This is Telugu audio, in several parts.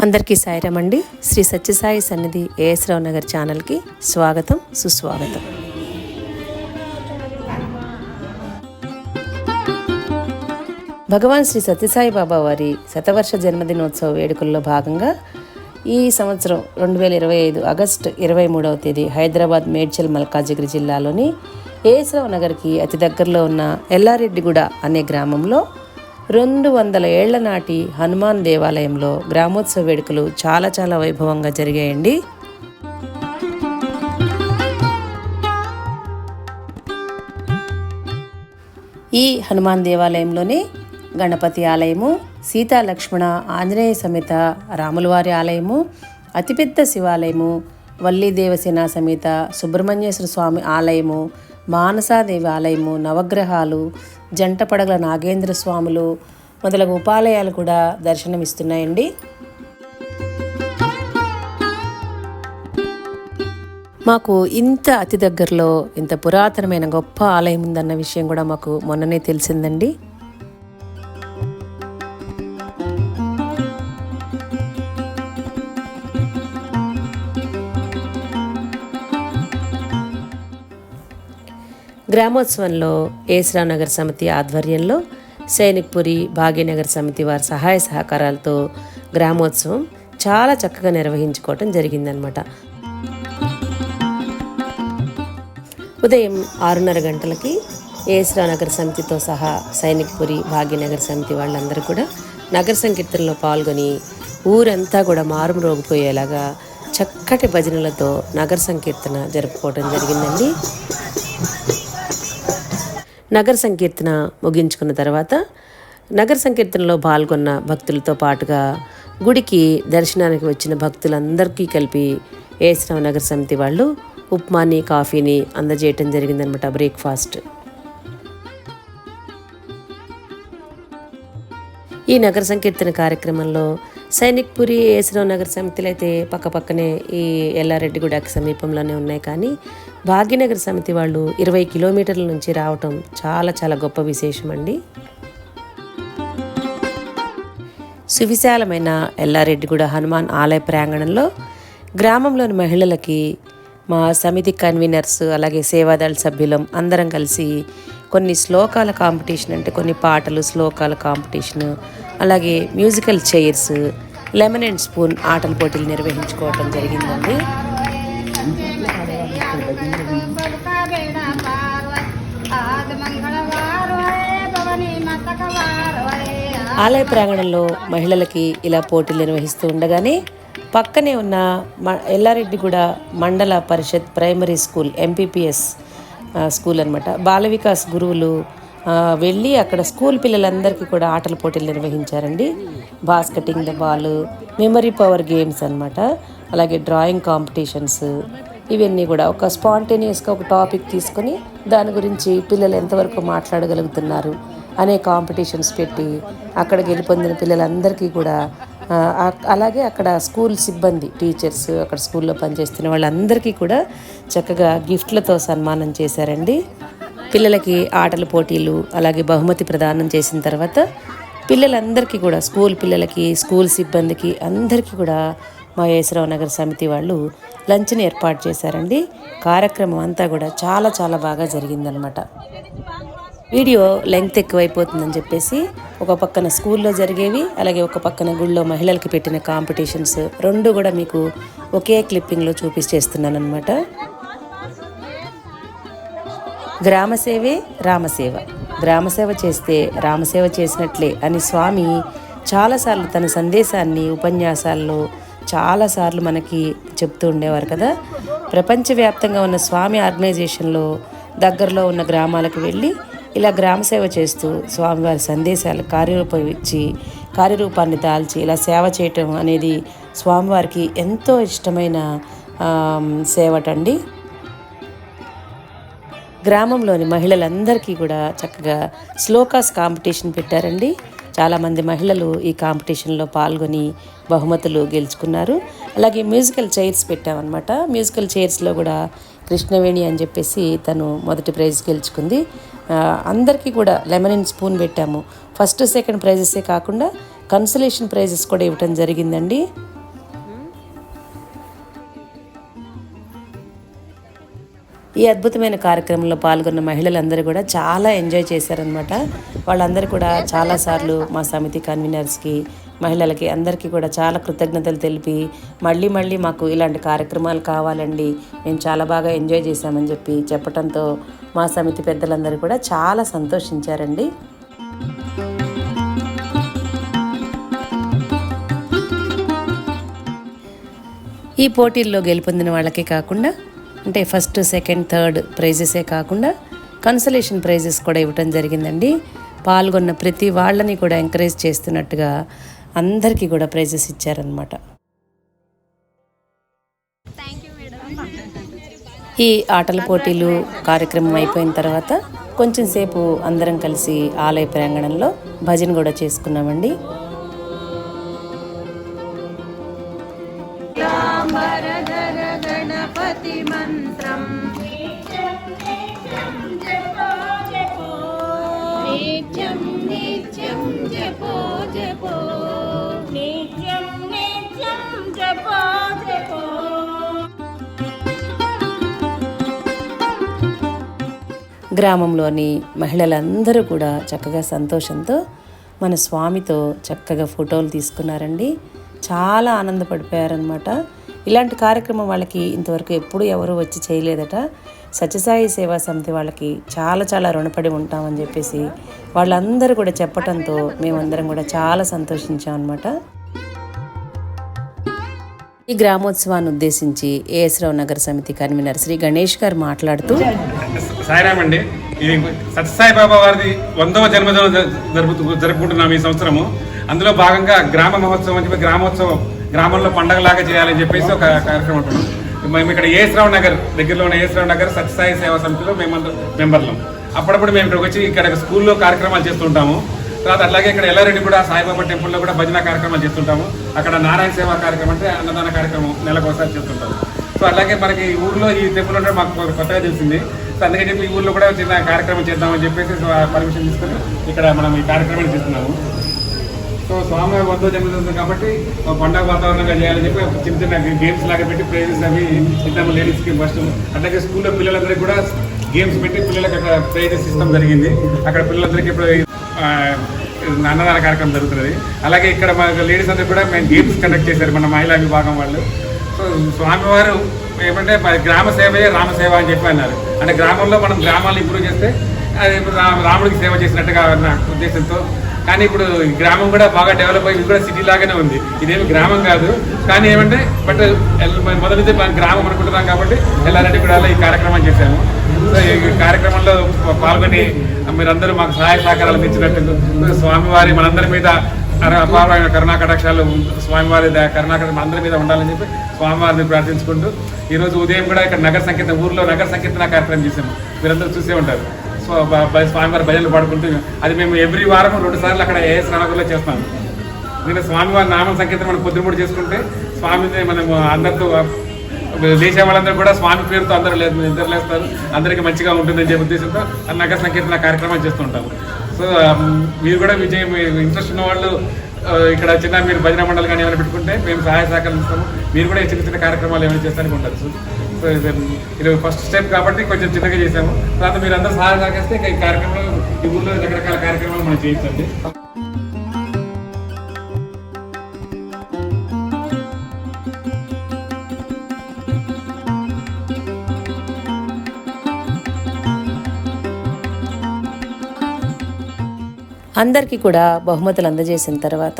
అందరికీ సాయిరామ్ అండి. శ్రీ సత్యసాయి సన్నిధి ఏఎస్ రావు నగర్ ఛానల్కి స్వాగతం, సుస్వాగతం. భగవాన్ శ్రీ సత్యసాయి బాబా వారి శతవర్ష జన్మదినోత్సవ వేడుకల్లో భాగంగా ఈ సంవత్సరం 2025 ఆగస్టు 23వ తేదీ హైదరాబాద్ మేడ్చల్ మల్కాజిగిరి జిల్లాలోని ఏఎస్ రావు నగర్కి అతి దగ్గరలో ఉన్న ఎల్లారెడ్డిగూడ అనే గ్రామంలో 200 ఏళ్ల నాటి హనుమాన్ దేవాలయంలో గ్రామోత్సవ వేడుకలు చాలా వైభవంగా జరిగాయండి. ఈ హనుమాన్ దేవాలయంలోనే గణపతి ఆలయము, సీతా లక్ష్మణ ఆంజనేయ సమేత రాములవారి ఆలయము, అతిపెద్ద శివాలయము, వల్లీ దేవసేన సమేత సుబ్రహ్మణ్యేశ్వర స్వామి ఆలయము, మానసాదేవి ఆలయము, నవగ్రహాలు, జంట పడగల నాగేంద్ర స్వాములు మొదలగు ఉపాలయాలు కూడా దర్శనమిస్తున్నాయండి. మాకు ఇంత అతి దగ్గరలో ఇంత పురాతనమైన గొప్ప ఆలయం ఉందన్న విషయం కూడా మాకు మొన్ననే తెలిసిందండి. గ్రామోత్సవంలో ఏఎస్ రావు నగర్ సమితి ఆధ్వర్యంలో సైనిక్పురి భాగ్యనగర్ సమితి వారి సహాయ సహకారాలతో గ్రామోత్సవం చాలా చక్కగా నిర్వహించుకోవటం జరిగిందనమాట. ఉదయం 6:30 గంటలకి ఏఎస్ రావు నగర్ సమితితో సహా సైనిక్పురి భాగ్యనగర్ సమితి వాళ్ళందరూ కూడా నగర సంకీర్తనలో పాల్గొని ఊరంతా కూడా మారుమ్రోగిపోయేలాగా చక్కటి భజనలతో నగర సంకీర్తన జరుపుకోవడం జరిగిందండి. నగర సంకీర్తన ముగించుకున్న తర్వాత నగర సంకీర్తనలో పాల్గొన్న భక్తులతో పాటుగా గుడికి దర్శనానికి వచ్చిన భక్తులందరికీ కలిపి ఏఎస్ రావు నగర్ సమితి వాళ్ళు ఉప్మాని, కాఫీని అందజేయటం జరిగిందనమాట, బ్రేక్ఫాస్ట్. ఈ నగర సంకీర్తన కార్యక్రమంలో సైనిక్పురి, ఏఎస్ రావు నగర్ సమితిలు అయితే పక్కపక్కనే ఈ ఎల్లారెడ్డిగూడకి సమీపంలోనే ఉన్నాయి. కానీ భాగ్యనగర్ సమితి వాళ్ళు 20 కిలోమీటర్ల నుంచి రావటం చాలా గొప్ప విశేషం అండి. సువిశాలమైన ఎల్లారెడ్డిగూడ హనుమాన్ ఆలయ ప్రాంగణంలో గ్రామంలోని మహిళలకి మా సమితి కన్వీనర్స్ అలాగే సేవాదళ సభ్యులం అందరం కలిసి కొన్ని శ్లోకాల కాంపిటీషన్, అంటే కొన్ని పాటలు శ్లోకాల కాంపిటీషన్, అలాగే musical chairs, lemon and spoon ఆటల పోటీలు నిర్వహించుకోవడం జరిగిందండి. ఆలయ ప్రాంగణంలో మహిళలకి ఇలా పోటీలు నిర్వహిస్తూ ఉండగానే పక్కనే ఉన్న ఎల్లారెడ్డిగూడ మండల పరిషత్ ప్రైమరీ స్కూల్ ఎంపీపీఎస్ స్కూల్ అనమాట, బాల వికాస్ గురువులు వెళ్ళి అక్కడ స్కూల్ పిల్లలందరికీ కూడా ఆటల పోటీలు నిర్వహించారండి. Basketing the ball, memory power games అనమాట, అలాగే డ్రాయింగ్ కాంపిటీషన్స్, ఇవన్నీ కూడా ఒక స్పాంటేనియస్గా ఒక టాపిక్ తీసుకొని దాని గురించి పిల్లలు ఎంతవరకు మాట్లాడగలుగుతున్నారు అనే కాంపిటీషన్స్ పెట్టి అక్కడ గెలుపొందిన పిల్లలందరికీ కూడా అలాగే అక్కడ స్కూల్ సిబ్బంది, టీచర్స్, అక్కడ స్కూల్లో పనిచేస్తున్న వాళ్ళందరికీ కూడా చక్కగా గిఫ్ట్లతో సన్మానం చేశారండి. పిల్లలకి ఆటల పోటీలు అలాగే బహుమతి ప్రదానం చేసిన తర్వాత పిల్లలందరికీ కూడా, స్కూల్ పిల్లలకి, స్కూల్ సిబ్బందికి అందరికీ కూడా మా ఏఎస్ రావు నగర్ సమితి వాళ్ళు లంచ్ని ఏర్పాటు చేశారండి. కార్యక్రమం అంతా కూడా చాలా బాగా జరిగిందనమాట. వీడియో లెంగ్త్ ఎక్కువైపోతుందని చెప్పేసి ఒక పక్కన స్కూల్లో జరిగేవి, అలాగే ఒక పక్కన గుళ్ళో మహిళలకి పెట్టిన కాంపిటీషన్స్ రెండు కూడా మీకు ఒకే క్లిప్పింగ్లో చూపించేస్తున్నాను అనమాట. గ్రామసేవే రామసేవ, గ్రామసేవ చేస్తే రామసేవ చేసినట్లే అని స్వామి చాలాసార్లు తన సందేశాన్ని ఉపన్యాసాల్లో చాలాసార్లు మనకి చెప్తూ ఉండేవారు కదా. ప్రపంచవ్యాప్తంగా ఉన్న స్వామి ఆర్గనైజేషన్లో దగ్గరలో ఉన్న గ్రామాలకు వెళ్ళి ఇలా గ్రామసేవ చేస్తూ స్వామివారి సందేశాలు కార్యరూపాన్ని దాల్చి ఇలా సేవ చేయటం అనేది స్వామివారికి ఎంతో ఇష్టమైన సేవటండి. గ్రామంలోని మహిళలందరికీ కూడా చక్కగా శ్లోకాస్ కాంపిటీషన్ పెట్టారండి. చాలామంది మహిళలు ఈ కాంపిటీషన్లో పాల్గొని బహుమతులు గెలుచుకున్నారు. అలాగే మ్యూజికల్ చైర్స్ పెట్టామన్నమాట. మ్యూజికల్ చైర్స్లో కూడా కృష్ణవేణి అని చెప్పేసి తను మొదటి ప్రైజ్ గెలుచుకుంది. అందరికీ కూడా లెమన్ అండ్ స్పూన్ పెట్టాము. ఫస్ట్ సెకండ్ ప్రైజెసే కాకుండా కన్సలేషన్ ప్రైజెస్ కూడా ఇవ్వటం జరిగిందండి. ఈ అద్భుతమైన కార్యక్రమంలో పాల్గొన్న మహిళలందరూ కూడా చాలా ఎంజాయ్ చేశారనమాట. వాళ్ళందరూ కూడా చాలాసార్లు మా సమితి కన్వీనర్స్కి, మహిళలకి అందరికీ కూడా చాలా కృతజ్ఞతలు తెలిపి మళ్ళీ మళ్ళీ మాకు ఇలాంటి కార్యక్రమాలు కావాలండి, మేము చాలా బాగా ఎంజాయ్ చేశామని చెప్పడంతో మా సమితి పెద్దలందరూ కూడా చాలా సంతోషించారండి. ఈ పోటీల్లో గెలుపొందిన వాళ్ళకే కాకుండా, అంటే ఫస్ట్, సెకండ్, థర్డ్ ప్రైజెసే కాకుండా కన్సలేషన్ ప్రైజెస్ కూడా ఇవ్వటం జరిగిందండి. పాల్గొన్న ప్రతి వాళ్ళని కూడా ఎంకరేజ్ చేస్తున్నట్టుగా అందరికీ కూడా ప్రైజెస్ ఇచ్చారనమాట. ఈ ఆటల పోటీలు కార్యక్రమం అయిపోయిన తర్వాత కొంచెం సేపు అందరం కలిసి ఆలయ ప్రాంగణంలో భజన కూడా చేసుకున్నామండి. గణపతి మంత్రం నిత్యం నిత్యం జపో జపో నిత్యం నిత్యం జపో జపో. గ్రామంలోని మహిళలందరూ కూడా చక్కగా సంతోషంతో మన స్వామితో చక్కగా ఫోటోలు తీసుకున్నారండి. చాలా ఆనందపడిపోయారనమాట. ఇలాంటి కార్యక్రమం వాళ్ళకి ఇంతవరకు ఎప్పుడు ఎవరు వచ్చి చేయలేదట. సత్యసాయి సేవా సమితి వాళ్ళకి చాలా చాలా రుణపడి ఉంటామని చెప్పేసి వాళ్ళందరూ కూడా చెప్పడంతో మేమందరం కూడా చాలా సంతోషించాం అనమాట. ఈ గ్రామోత్సవాన్ని ఉద్దేశించి ఏఎస్ రావు నగర్ సమితి కన్వీనర్ శ్రీ గణేష్ గారు మాట్లాడుతూ, సాయిరామ్ అండి, ఇది సత్యసాయి బాబా వారిది 100వ జన్మదినం జరుపుకుంటున్నాం ఈ సంవత్సరము. అందులో భాగంగా గ్రామ మహోత్సవం అని చెప్పి గ్రామోత్సవం గ్రామంలో పండగలాగా చేయాలని చెప్పేసి ఒక కార్యక్రమం ఉంటున్నాం. మేము ఇక్కడ ఏఎస్ రావు నగర్ దగ్గరలో ఉన్న ఏఎస్ రావు నగర్ సత్యసాయి సేవా సమితిలో మేమందరం మెంబర్లం. అప్పుడప్పుడు మేము ఇక్కడికి వచ్చి ఇక్కడ స్కూల్లో కార్యక్రమాలు చేస్తుంటాము. తర్వాత అట్లాగే ఇక్కడ ఎల్లారెడ్డి కూడా సాయిబాబా టెంపుల్లో కూడా భజన కార్యక్రమాలు చేస్తుంటాము. అక్కడ నారాయణ సేవా కార్యక్రమం అంటే అన్నదాన కార్యక్రమం నెలకోసారి చేస్తుంటాము. సో అలాగే మనకి ఈ ఊర్లో ఈ టెంపుల్ ఉంటే మాకు కొత్తగా తెలిసింది. సో అందుకని చెప్పి ఈ ఊర్లో కూడా చిన్న కార్యక్రమం చేద్దామని చెప్పేసి పర్మిషన్ తీసుకొని ఇక్కడ మనం ఈ కార్యక్రమాన్ని చేస్తున్నాము. సో స్వామి 100వ జన్మదినం కాబట్టి పండగ వాతావరణంగా చేయాలని చెప్పి చిన్న చిన్న గేమ్స్ లాగా పెట్టి ప్రైజెస్ అవి ఇద్దాము లేడీస్కి ఫస్ట్. అట్లాగే స్కూల్లో పిల్లలందరికీ కూడా గేమ్స్ పెట్టి పిల్లలకి అక్కడ ప్రైజెస్ ఇస్తాం జరిగింది. అక్కడ పిల్లలందరికీ ఇప్పుడు అన్నదాన కార్యక్రమం జరుగుతున్నది. అలాగే ఇక్కడ మా లేడీస్ అందరూ కూడా మేము గేమ్స్ కండక్ట్ చేశారు మన మహిళా విభాగం వాళ్ళు. సో స్వామివారు ఏమంటే గ్రామ సేవయే రామసేవ అని చెప్పి అన్నారు. అంటే గ్రామంలో మనం గ్రామాలను ఇంప్రూవ్ చేస్తే అది రాముడికి సేవ చేసినట్టుగా నా ఉద్దేశంతో. కానీ ఇప్పుడు గ్రామం కూడా బాగా డెవలప్ అయ్యి ఇది కూడా సిటీ లాగానే ఉంది. ఇదేమి గ్రామం కాదు, కానీ ఏమంటే బట్ మొదటి గ్రామం అనుకుంటున్నాం కాబట్టి ఎల్లారెడ్డి కూడా ఈ కార్యక్రమం చేశాము. సో ఈ కార్యక్రమంలో పాల్గొని మీరందరూ మాకు సహాయ సహకారాలు అందించినట్టు స్వామివారి మనందరి మీద అపారమైన కరుణాకటాక్షాలు స్వామివారి కరుణాకటాక్షాలు అందరి మీద ఉండాలని చెప్పి స్వామివారిని ప్రార్థించుకుంటూ ఈరోజు ఉదయం కూడా ఇక్కడ నగర సంకీర్తన ఊర్లో నగర సంకీర్తన కార్యక్రమం చేసాము. మీరందరూ చూసే ఉంటారు. స్వామివారి భజనలు పాడుకుంటూ అది మేము ఎవ్రీ వారం 2 సార్లు అక్కడ ఏఎస్ నగర్లో చేస్తాము. నేను స్వామివారి నామ సంకీర్తన మనం పొద్దుమూడు చేసుకుంటే స్వామిని మనము అందరితో లేచే వాళ్ళందరూ కూడా స్వామి పేరుతో అందరూ నిద్రలేస్తారు, అందరికీ మంచిగా ఉంటుందని చెప్పే ఉద్దేశంతో నగర సంకీర్తన కార్యక్రమాలు చేస్తుంటాము. సో మీరు కూడా విజయం ఇంట్రెస్ట్ ఉన్న వాళ్ళు ఇక్కడ చిన్న మీరు భజన మండలి కానీ ఏమైనా పెట్టుకుంటే మేము సహాయ సహకారం ఇస్తాము. మీరు కూడా చిన్న చిన్న కార్యక్రమాలు ఏమైనా చేస్తానికి ఉండొచ్చు. సో ఇది ఫస్ట్ స్టెప్ కాబట్టి కొంచెం చిన్నగా చేసాము. తర్వాత మీరు అందరూ సహాయ సహకరిస్తే ఇంకా ఈ కార్యక్రమాలు ఈ ఊళ్ళో రకరకాల కార్యక్రమాలు మనం చేయించండి. అందరికీ కూడా బహుమతులు అందజేసిన తర్వాత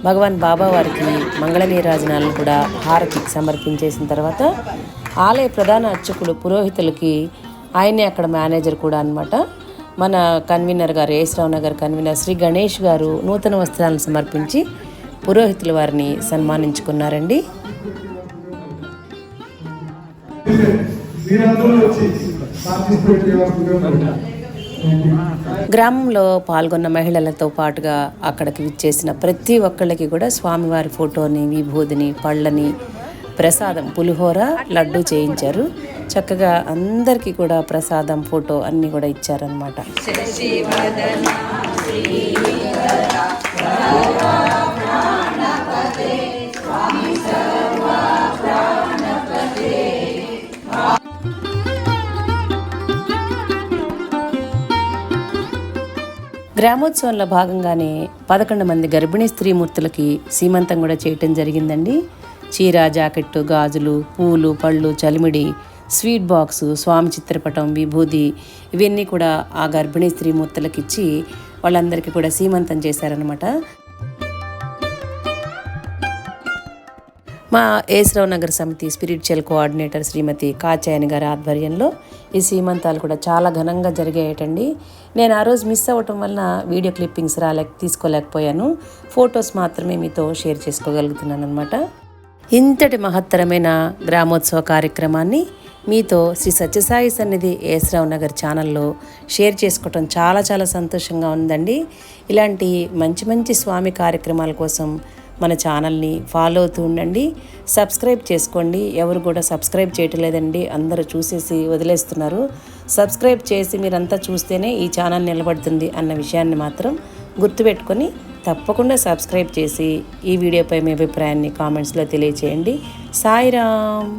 భగవాన్ బాబా వారికి మంగళ నీరాజనాలను కూడా హారతి సమర్పించేసిన తర్వాత ఆలయ ప్రధాన అర్చకులు పురోహితులకి ఆయనే అక్కడ మేనేజర్ కూడా అనమాట మన కన్వీనర్ గారు ఏఎస్ రావు నగర్ కన్వీనర్ శ్రీ గణేష్ గారు నూతన వస్త్రాలను సమర్పించి పురోహితుల వారిని సన్మానించుకున్నారండి. గ్రామంలో పాల్గొన్న మహిళలతో పాటుగా అక్కడికి విచ్చేసిన ప్రతి ఒక్కళ్ళకి కూడా స్వామివారి ఫోటోని, విభూదిని, పళ్ళని, ప్రసాదం, పులిహోర, లడ్డు చేయించారు. చక్కగా అందరికీ కూడా ప్రసాదం, ఫోటో అన్నీ కూడా ఇచ్చారనమాట. గ్రామోత్సవంలో భాగంగానే 11 మంది గర్భిణీ స్త్రీమూర్తులకి సీమంతం కూడా చేయటం జరిగిందండి. చీర, జాకెట్టు, గాజులు, పూలు, పళ్ళు, చలిమిడి, స్వీట్ బాక్సు, స్వామి చిత్రపటం, విభూది ఇవన్నీ కూడా ఆ గర్భిణీ స్త్రీమూర్తులకి ఇచ్చి వాళ్ళందరికీ కూడా సీమంతం చేశారనమాట. మా ఏసరావు నగర్ సమితి స్పిరిచువల్ కోఆర్డినేటర్ శ్రీమతి కాచాయని గారి ఆధ్వర్యంలో ఈ సీమంతాలు కూడా చాలా ఘనంగా జరిగాయటండి. నేను ఆ రోజు మిస్ అవ్వటం వలన వీడియో క్లిప్పింగ్స్ తీసుకోలేకపోయాను. ఫొటోస్ మాత్రమే మీతో షేర్ చేసుకోగలుగుతున్నాను అనమాట. ఇంతటి మహత్తరమైన గ్రామోత్సవ కార్యక్రమాన్ని మీతో శ్రీ సత్యసాయి సన్నిధి ఏసరావు నగర్ ఛానల్లో షేర్ చేసుకోవటం చాలా చాలా సంతోషంగా ఉందండి. ఇలాంటి మంచి మంచి స్వామి కార్యక్రమాల కోసం మన ఛానల్ని ఫాలో అవుతూ ఉండండి. సబ్స్క్రైబ్ చేసుకోండి. ఎవరు కూడా సబ్స్క్రైబ్ చేయటం లేదండి, అందరూ చూసేసి వదిలేస్తున్నారు. సబ్స్క్రైబ్ చేసి మీరంతా చూస్తేనే ఈ ఛానల్ నిలబడుతుంది అన్న విషయాన్ని మాత్రం గుర్తుపెట్టుకొని తప్పకుండా సబ్స్క్రైబ్ చేసి ఈ వీడియోపై మీ అభిప్రాయాన్ని కామెంట్స్లో తెలియచేయండి. సాయిరామ్.